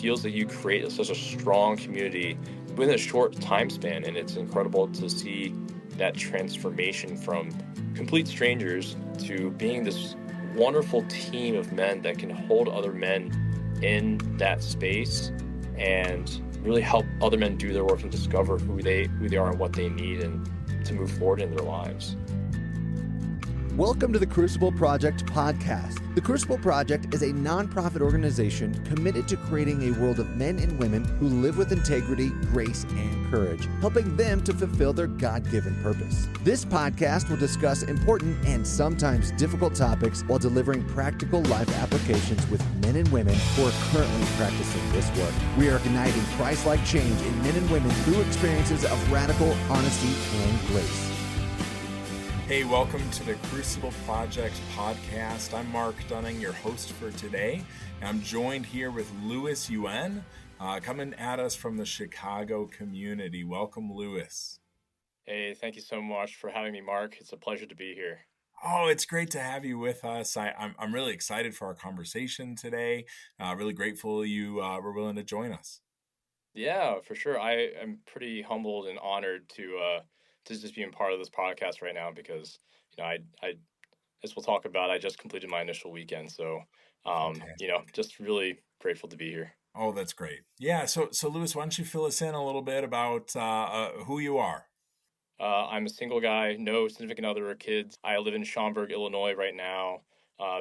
feels that you create such a strong community within a short time span. And it's incredible to see that transformation from complete strangers to being this wonderful team of men that can hold other men in that space and really help other men do their work and discover who they are and what they need and to move forward in their lives. Welcome to the Crucible Project Podcast. The Crucible Project is a nonprofit organization committed to creating a world of men and women who live with integrity, grace, and courage, helping them to fulfill their God-given purpose. This podcast will discuss important and sometimes difficult topics while delivering practical life applications with men and women who are currently practicing this work. We are igniting Christ-like change in men and women through experiences of radical honesty and grace. Hey, welcome to the Crucible Project Podcast. I'm Mark Dunning, your host for today. I'm joined here with Yuan, coming at us from the Chicago community. Welcome, Lewis. Hey, thank you so much for having me, Mark. It's a pleasure to be here. Oh, it's great to have you with us. I'm really excited for our conversation today. Really grateful you were willing to join us. Yeah, for sure. I am pretty humbled and honored to just being part of this podcast right now because, I as we'll talk about, I just completed my initial weekend. So, just really grateful to be here. Oh, that's great. Yeah. So Lewis, why don't you fill us in a little bit about who you are? I'm a single guy, no significant other or kids. I live in Schaumburg, Illinois right now.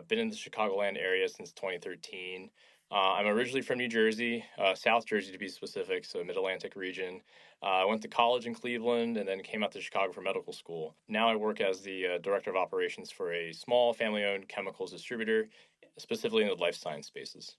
Been in the Chicagoland area since 2013. I'm originally from New Jersey, South Jersey to be specific, so Mid-Atlantic region. I went to college in Cleveland and then came out to Chicago for medical school. Now I work as the director of operations for a small family-owned chemicals distributor, specifically in the life science spaces.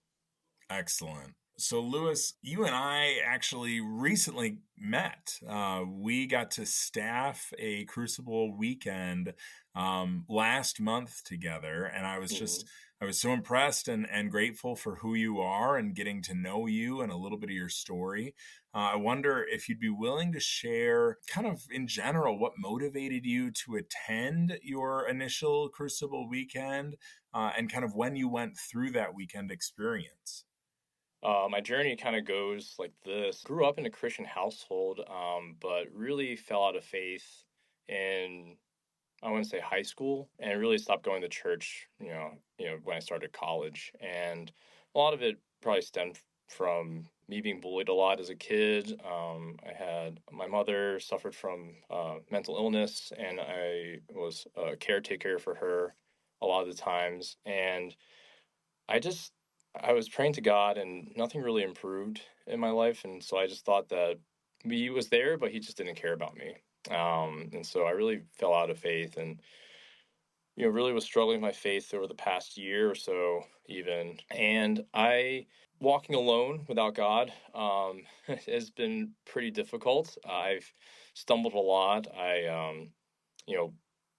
Excellent. So, Lewis, you and I actually recently met. We got to staff a Crucible weekend last month together, and I was so impressed and grateful for who you are and getting to know you and a little bit of your story. I wonder if you'd be willing to share kind of in general what motivated you to attend your initial Crucible weekend and kind of when you went through that weekend experience. My journey kind of goes like this. Grew up in a Christian household, but really fell out of faith in, I want to say high school, and really stopped going to church, when I started college. And a lot of it probably stemmed from me being bullied a lot as a kid. My mother suffered from mental illness, and I was a caretaker for her a lot of the times. And I was praying to God and nothing really improved in my life. And so I just thought that he was there, but he just didn't care about me. And so I really fell out of faith and, really was struggling with my faith over the past year or so even. And walking alone without God has been pretty difficult. I've stumbled a lot.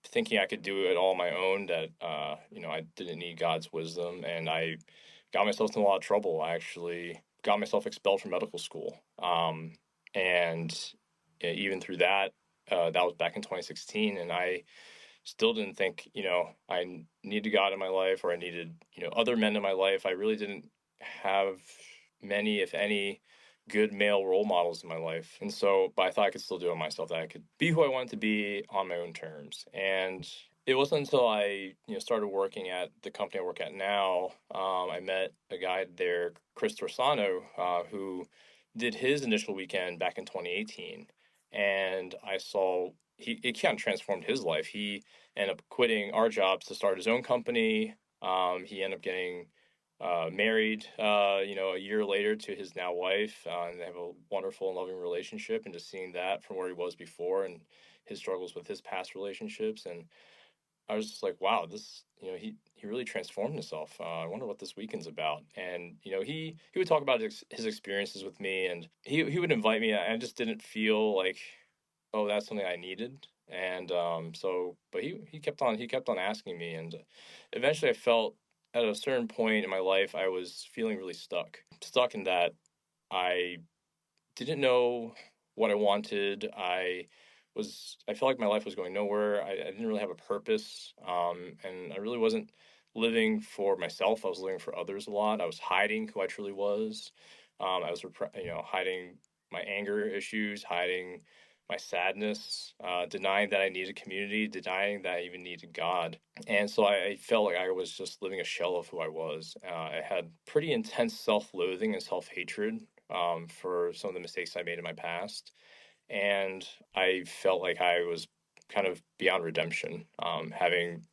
Thinking I could do it all on my own, that, I didn't need God's wisdom. And I got myself in a lot of trouble. I actually got myself expelled from medical school. And even through that, that was back in 2016. And I still didn't think, I needed God in my life or I needed, other men in my life. I really didn't have many, if any, good male role models in my life. And so, but I thought I could still do it myself, that I could be who I wanted to be on my own terms. And it wasn't until I, started working at the company I work at now, I met a guy there, Chris Torsano, who did his initial weekend back in 2018. And I saw it kind of transformed his life. He ended up quitting our jobs to start his own company. He ended up getting married, a year later to his now wife, and they have a wonderful and loving relationship. And just seeing that from where he was before and his struggles with his past relationships, and I was just like, wow, this, he really transformed himself. I wonder what this weekend's about. And, he would talk about his experiences with me, and he would invite me. I just didn't feel like, oh, that's something I needed. And but he kept on asking me. And eventually I felt at a certain point in my life, I was feeling really stuck in that I didn't know what I wanted. I felt like my life was going nowhere. I didn't really have a purpose. And I really wasn't living for myself. I was living for others a lot. I was hiding who I truly was. I was, hiding my anger issues, hiding my sadness, denying that I needed community, denying that I even needed God. And so I felt like I was just living a shell of who I was. I had pretty intense self-loathing and self-hatred for some of the mistakes I made in my past. And I felt like I was kind of beyond redemption, having,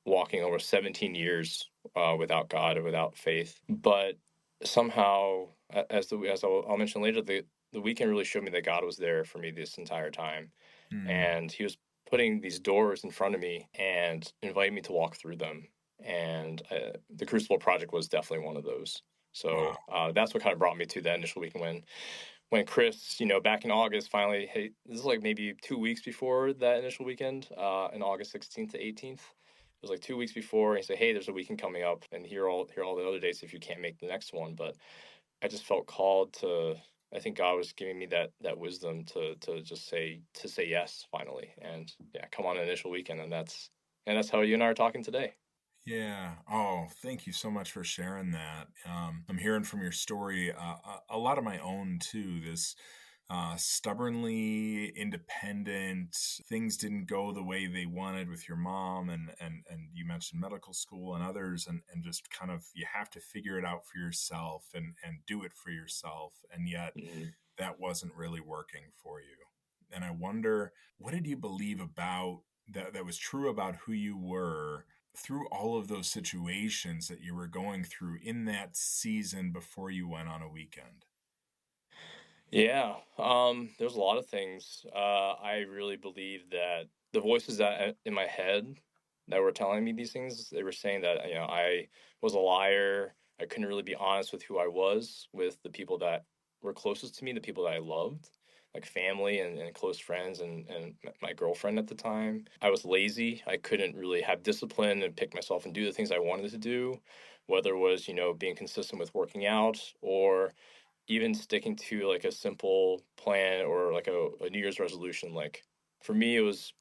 walking over 17 years without God and without faith. But somehow, as I'll mention later, the weekend really showed me that God was there for me this entire time, Hmm. and He was putting these doors in front of me and inviting me to walk through them. And the Crucible Project was definitely one of those. So Wow. that's what kind of brought me to that initial weekend when Chris, back in August, finally, hey, this is like maybe 2 weeks before that initial weekend, in August 16th to 18th. It was like 2 weeks before, and he said, "Hey, there's a weekend coming up, and here are all the other dates if you can't make the next one." But I just felt called to. I think God was giving me that wisdom to just say yes finally, and yeah, come on an initial weekend, and that's how you and I are talking today. Yeah. Oh, thank you so much for sharing that. I'm hearing from your story a lot of my own too. This stubbornly independent, things didn't go the way they wanted with your mom, and you mentioned medical school and others, and just kind of you have to figure it out for yourself and do it for yourself, and yet Mhm. that wasn't really working for you. And I wonder, what did you believe about that was true about who you were through all of those situations that you were going through in that season before you went on a weekend? Yeah, there's a lot of things. I really believe that the voices that in my head that were telling me these things, they were saying that I was a liar. I couldn't really be honest with who I was with the people that were closest to me, the people that I loved, like family and close friends and my girlfriend at the time. I was lazy. I couldn't really have discipline and pick myself and do the things I wanted to do, whether it was being consistent with working out or even sticking to like a simple plan or like a New Year's resolution. Like for me, it was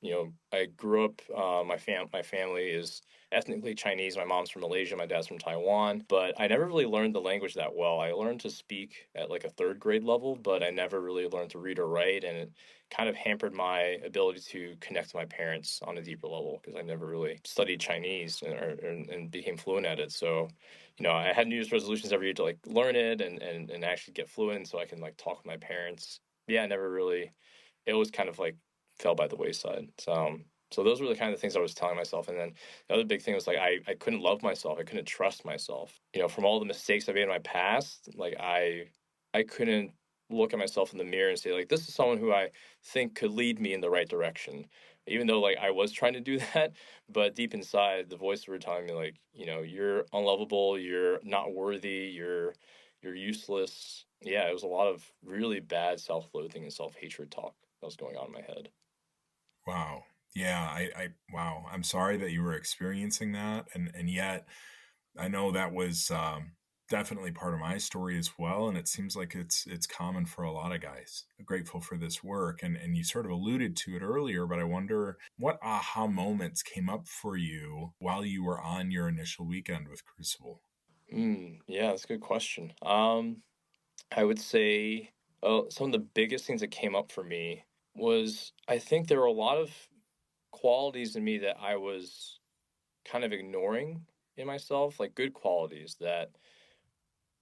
I grew up. My family is ethnically Chinese. My mom's from Malaysia. My dad's from Taiwan. But I never really learned the language that well. I learned to speak at like a third grade level, but I never really learned to read or write, and it kind of hampered my ability to connect to my parents on a deeper level because I never really studied Chinese and became fluent at it. So I had New Year's resolutions every year to like learn it and actually get fluent so I can like talk with my parents. Yeah, I never really, it was kind of like fell by the wayside. So those were the kind of things I was telling myself. And then the other big thing was like, I couldn't love myself. I couldn't trust myself. From all the mistakes I made in my past, like I couldn't look at myself in the mirror and say like, this is someone who I think could lead me in the right direction. Even though like I was trying to do that, but deep inside, the voices were telling me like, you're unlovable, you're not worthy, you're useless. Yeah, it was a lot of really bad self-loathing and self-hatred talk that was going on in my head. Wow. Yeah, wow. I'm sorry that you were experiencing that, and yet I know that was definitely part of my story as well, and it seems like it's common for a lot of guys. I'm grateful for this work, and you sort of alluded to it earlier, but I wonder what aha moments came up for you while you were on your initial weekend with Crucible. Yeah, that's a good question. I would say some of the biggest things that came up for me was I think there were a lot of qualities in me that I was kind of ignoring in myself, like good qualities that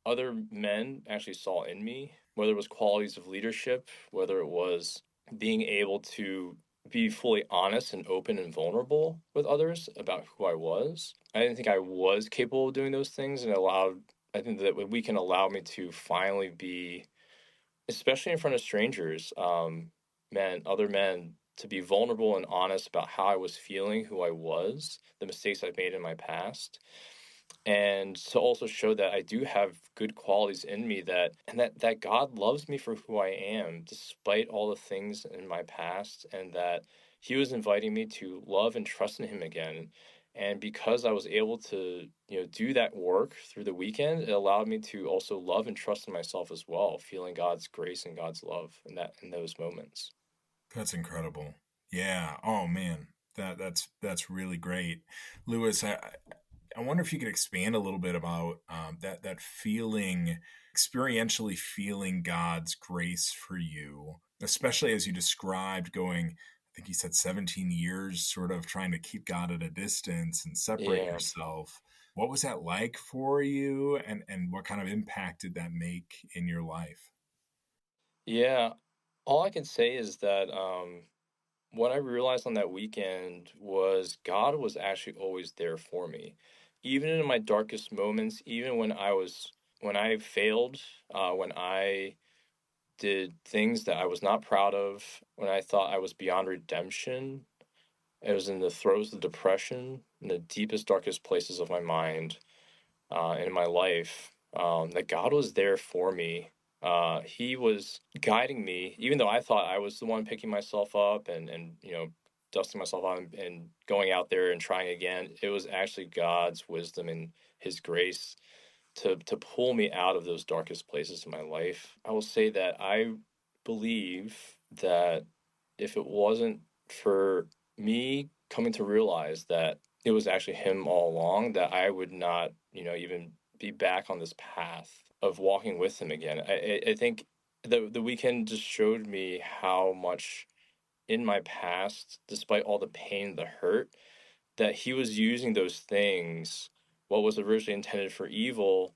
other men actually saw in me, whether it was qualities of leadership, whether it was being able to be fully honest and open and vulnerable with others about who I was. I didn't think I was capable of doing those things, and I think that we can allow me to finally be, especially in front of strangers, other men, to be vulnerable and honest about how I was feeling, who I was, the mistakes I've made in my past, and to also show that I do have good qualities in me that God loves me for who I am despite all the things in my past, and that he was inviting me to love and trust in him again. And because I was able to do that work through the weekend, it allowed me to also love and trust in myself as well, feeling God's grace and God's love in those moments. That's incredible. Yeah. Oh man, that's really great, Lewis. I wonder if you could expand a little bit about that feeling, experientially feeling God's grace for you, especially as you described going, I think you said 17 years, sort of trying to keep God at a distance and separate Yeah. yourself. What was that like for you, and what kind of impact did that make in your life? Yeah. All I can say is that what I realized on that weekend was God was actually always there for me. Even in my darkest moments, even when I failed, when I did things that I was not proud of, when I thought I was beyond redemption, it was in the throes of depression, in the deepest, darkest places of my mind, in my life, that God was there for me. He was guiding me, even though I thought I was the one picking myself up and dusting myself off and going out there and trying again. It was actually God's wisdom and His grace to pull me out of those darkest places in my life. I will say that I believe that if it wasn't for me coming to realize that it was actually him all along, that I would not, even be back on this path of walking with him again. I think the weekend just showed me how much in my past, despite all the pain, the hurt, that he was using those things, what was originally intended for evil,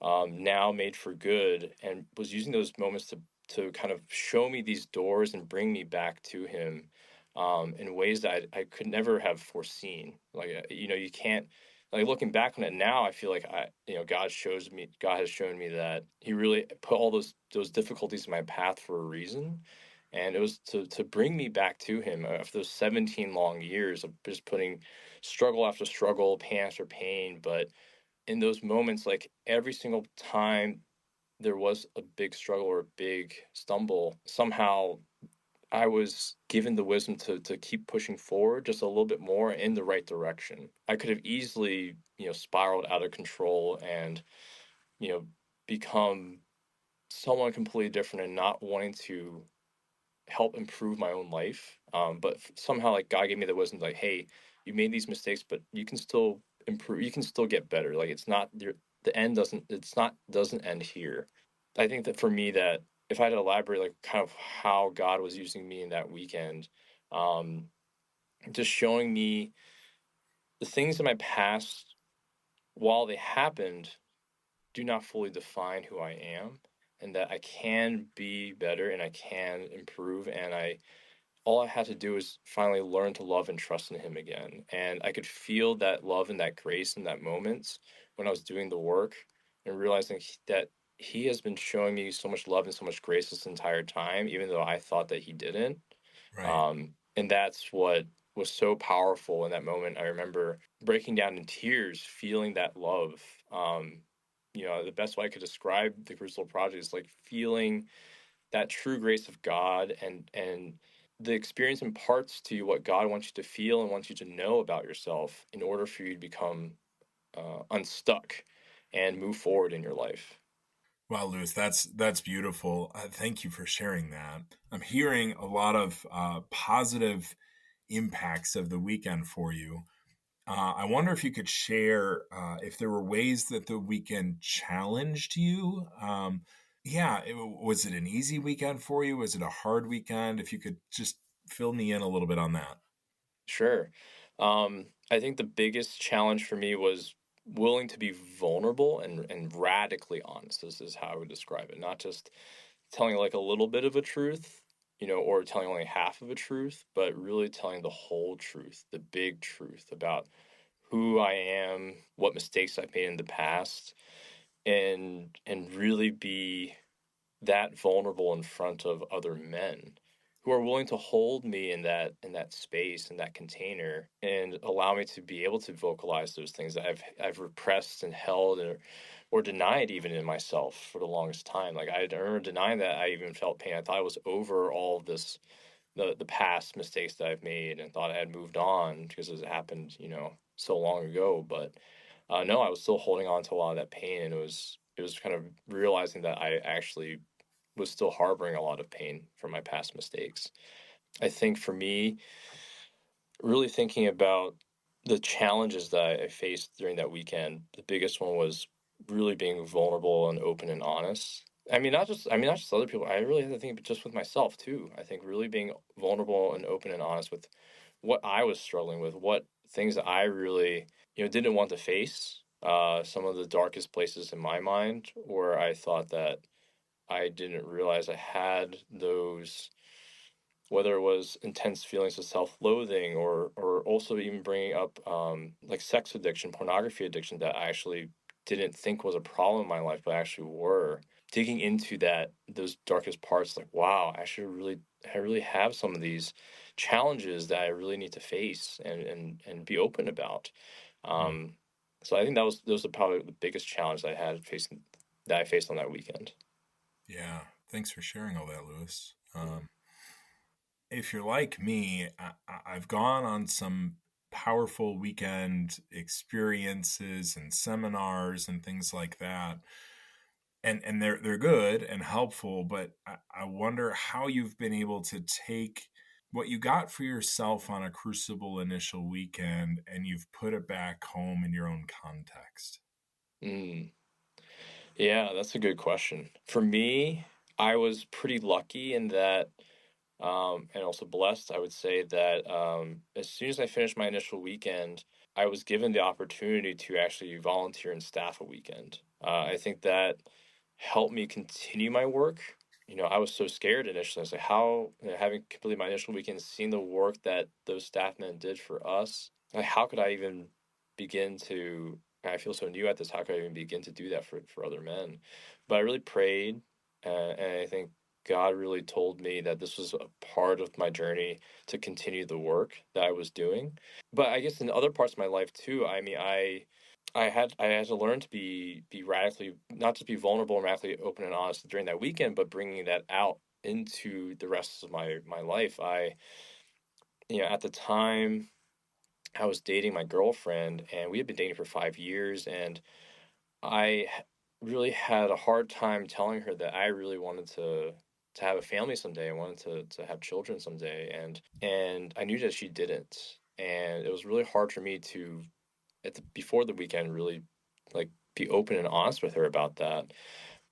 now made for good, and was using those moments to kind of show me these doors and bring me back to him, in ways that I could never have foreseen. Like, you can't, like, looking back on it now, I feel like God has shown me that he really put all those difficulties in my path for a reason. And it was to bring me back to him after those 17 long years of just putting struggle after struggle, pain after pain. But in those moments, like every single time there was a big struggle or a big stumble, somehow I was given the wisdom to keep pushing forward just a little bit more in the right direction. I could have easily, spiraled out of control and, you know, become someone completely different and not wanting to help improve my own life. But somehow, like God gave me the wisdom, like, hey, you made these mistakes, but you can still improve. You can still get better. Like it's not the end doesn't. It's not doesn't end here. I think that for me, that if I had to elaborate, like kind of how God was using me in that weekend, um, just showing me the things in my past while they happened do not fully define who I am, and that I can be better and I can improve, and I all I had to do was finally learn to love and trust in him again. And I could feel that love and that grace in that moment when I was doing the work and realizing that he has been showing me so much love and so much grace this entire time, even though I thought that he didn't. Right. And that's what was so powerful in that moment. I remember breaking down in tears, feeling that love. The best way I could describe the Crucible Project is like feeling that true grace of God, and the experience imparts to you what God wants you to feel and wants you to know about yourself in order for you to become unstuck and move forward in your life. Wow, Lewis, that's beautiful. Thank you for sharing that. I'm hearing a lot of positive impacts of the weekend for you. I wonder if you could share if there were ways that the weekend challenged you. Was it an easy weekend for you? Was it a hard weekend? If you could just fill me in a little bit on that. Sure. I think the biggest challenge for me was willing to be vulnerable and radically honest. This is how I would describe it. Not just telling like a little bit of a truth, or telling only half of a truth, but really telling the whole truth, the big truth about who I am, what mistakes I've made in the past, and really be that vulnerable in front of other men who are willing to hold me in that space, in that container, and allow me to be able to vocalize those things that I've repressed and held, or denied even in myself for the longest time. Like I remember denying that I even felt pain. I thought I was over all of this, the past mistakes that I've made, and thought I had moved on because it happened, so long ago. But no, I was still holding on to a lot of that pain, and it was kind of realizing that I actually was still harboring a lot of pain from my past mistakes. I think for me, really thinking about the challenges that I faced during that weekend, the biggest one was really being vulnerable and open and honest. Not just other people. I really had to think just with myself too. I think really being vulnerable and open and honest with what I was struggling with, what things that I really, didn't want to face. Some of the darkest places in my mind, where I thought that I didn't realize I had those, whether it was intense feelings of self-loathing or also even bringing up like sex addiction, pornography addiction that I actually didn't think was a problem in my life, but actually were. Digging into those darkest parts, like, wow, I really have some of these challenges that I really need to face and be open about. Mm. Um, so I think those are probably the biggest challenge that I faced on that weekend. Yeah. Thanks for sharing all that, Lewis. If you're like me, I've gone on some powerful weekend experiences and seminars and things like that. And they're good and helpful, but I wonder how you've been able to take what you got for yourself on a Crucible initial weekend and you've put it back home in your own context. Mm. Yeah, that's a good question. For me, I was pretty lucky in that, and also blessed, I would say that as soon as I finished my initial weekend, I was given the opportunity to actually volunteer and staff a weekend. I think that helped me continue my work. I was so scared initially. I was like, how, having completed my initial weekend, seeing the work that those staff men did for us, like, how could I even begin to? I feel so new at this. How could I even begin to do that for other men? But I really prayed, and I think God really told me that this was a part of my journey to continue the work that I was doing. But I guess in other parts of my life too, I had to learn to be radically, not just be vulnerable and radically open and honest during that weekend, but bringing that out into the rest of my life. At the time, I was dating my girlfriend, and we had been dating for 5 years, and really had a hard time telling her that I really wanted to have a family someday. I wanted to have children someday, and I knew that she didn't, and it was really hard for me to before the weekend really like be open and honest with her about that.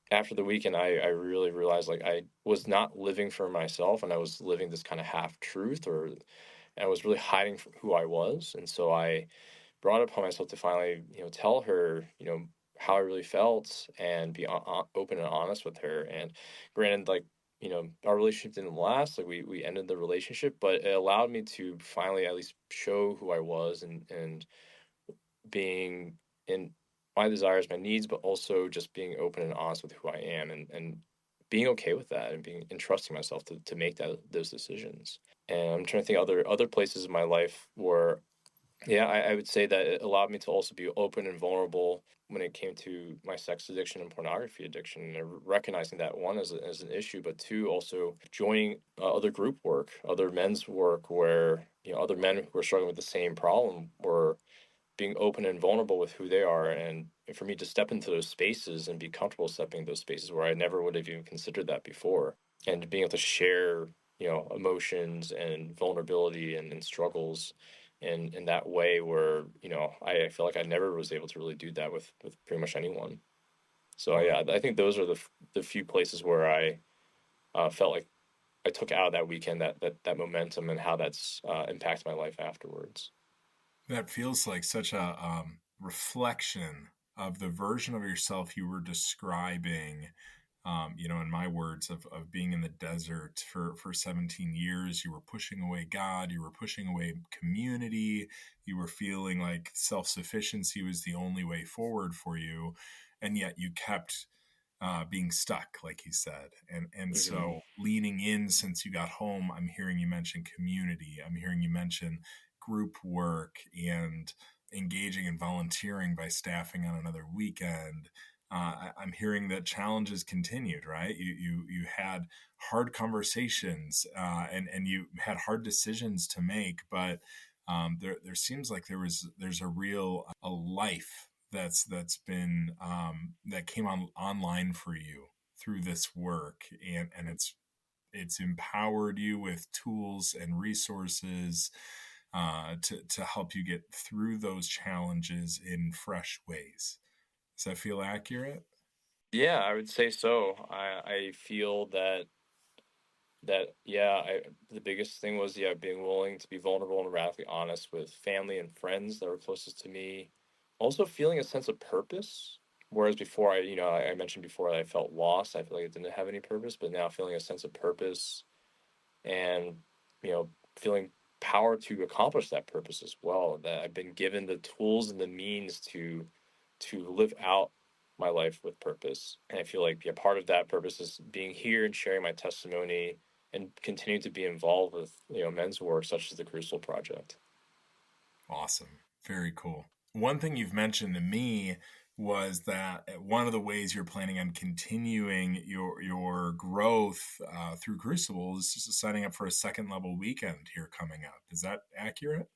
After the weekend, I really realized like I was not living for myself, and I was living this kind of half truth, and I was really hiding from who I was, and so I brought it upon myself to finally, tell her, how I really felt and be open and honest with her. And granted, like, our relationship didn't last. Like, we ended the relationship, but it allowed me to finally at least show who I was, and being in my desires, my needs, but also just being open and honest with who I am, and being okay with that, and being and trusting myself to make those decisions. And I'm trying to think other places in my life where, yeah, I would say that it allowed me to also be open and vulnerable when it came to my sex addiction and pornography addiction, and recognizing that, one, as an issue, but two, also joining other group work, other men's work, where other men who are struggling with the same problem were being open and vulnerable with who they are, and for me to step into those spaces and be comfortable stepping into those spaces where I never would have even considered that before, and being able to share emotions and vulnerability and struggles in that way where I feel like I never was able to really do that with pretty much anyone. So Wow. yeah, I think those are the few places where I felt like I took out of that weekend that momentum, and how that's impacted my life afterwards. That feels like such a reflection of the version of yourself you were describing. In my words, of being in the desert for 17 years. You were pushing away God, you were pushing away community, you were feeling like self-sufficiency was the only way forward for you, and yet you kept being stuck, like you said. And Hmm. so leaning in since you got home, I'm hearing you mention community. I'm hearing you mention group work and engaging and volunteering by staffing on another weekend. I'm hearing that challenges continued, right? You had hard conversations, and you had hard decisions to make, but there seems like there's a real a life that's been that came online for you through this work, and it's empowered you with tools and resources to help you get through those challenges in fresh ways. Does that feel accurate? Yeah, I would say so. I feel the biggest thing was being willing to be vulnerable and radically honest with family and friends that were closest to me. Also feeling a sense of purpose. Whereas before, I mentioned before that I felt lost. I feel like I didn't have any purpose, but now feeling a sense of purpose and, feeling power to accomplish that purpose as well. That I've been given the tools and the means to live out my life with purpose. And I feel like part of that purpose is being here and sharing my testimony and continue to be involved with men's work such as the Crucible Project. Awesome. Very cool. One thing you've mentioned to me was that one of the ways you're planning on continuing your growth through Crucible is just signing up for a second level weekend here coming up. Is that accurate?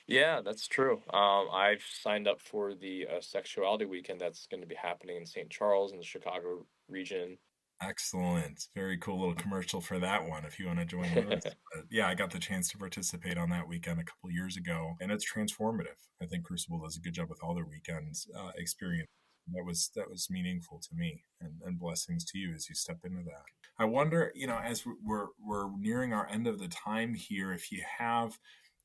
Yeah, that's true. I've signed up for the sexuality weekend that's going to be happening in St. Charles in the Chicago region. Excellent. Very cool little commercial for that one if you want to join Lewis. Yeah, I got the chance to participate on that weekend a couple years ago, and it's transformative. I think Crucible does a good job with all their weekends experience. That was meaningful to me, and blessings to you as you step into that. I wonder, as we're nearing our end of the time here, if you have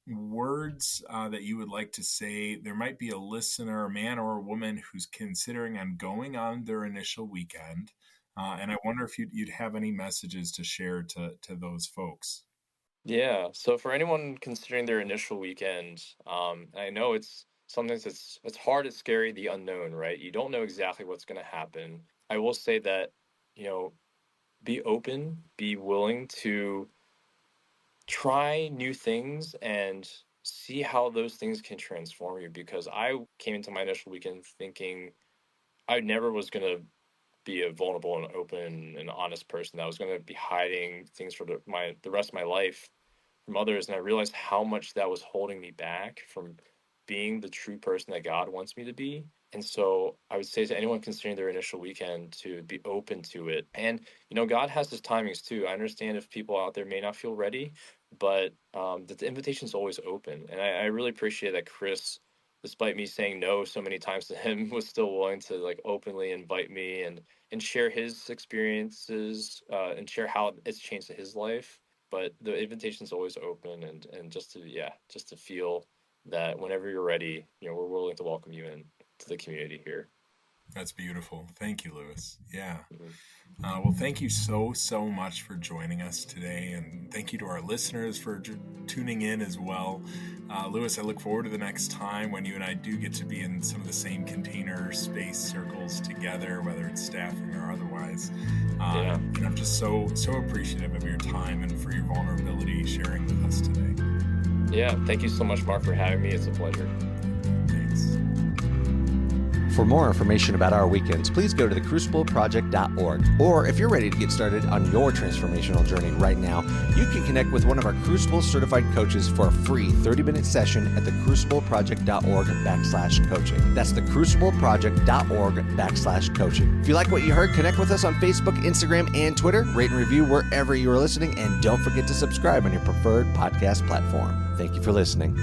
words that you would like to say. There might be a listener, a man or a woman, who's considering on going on their initial weekend. And I wonder if you'd have any messages to share to those folks. Yeah. So for anyone considering their initial weekend, I know it's sometimes it's hard, it's scary, the unknown, right? You don't know exactly what's going to happen. I will say that, be open, be willing to try new things and see how those things can transform you. Because I came into my initial weekend thinking I never was going to be a vulnerable and open and honest person. I was going to be hiding things for the rest of my life from others. And I realized how much that was holding me back from being the true person that God wants me to be. And so I would say to anyone considering their initial weekend to be open to it. And, God has his timings too. I understand if people out there may not feel ready, but that the invitation is always open. And I really appreciate that Chris, despite me saying no so many times to him, was still willing to openly invite me and share his experiences and share how it's changed his life. But the invitation is always open, and just to feel that whenever you're ready, we're willing to welcome you in to the community here. That's beautiful. Thank you, Lewis. Yeah. Mm-hmm. Well, thank you so much for joining us today. And thank you to our listeners for tuning in as well. Lewis, I look forward to the next time when you and I do get to be in some of the same container space circles together, whether it's staffing or otherwise. And I'm just so appreciative of your time and for your vulnerability sharing with us today. Yeah. Thank you so much, Mark, for having me. It's a pleasure. Thanks. For more information about our weekends, please go to thecrucibleproject.org. Or if you're ready to get started on your transformational journey right now, you can connect with one of our Crucible certified coaches for a free 30-minute session at thecrucibleproject.org/coaching. That's thecrucibleproject.org/coaching. If you like what you heard, connect with us on Facebook, Instagram, and Twitter. Rate and review wherever you are listening. And don't forget to subscribe on your preferred podcast platform. Thank you for listening.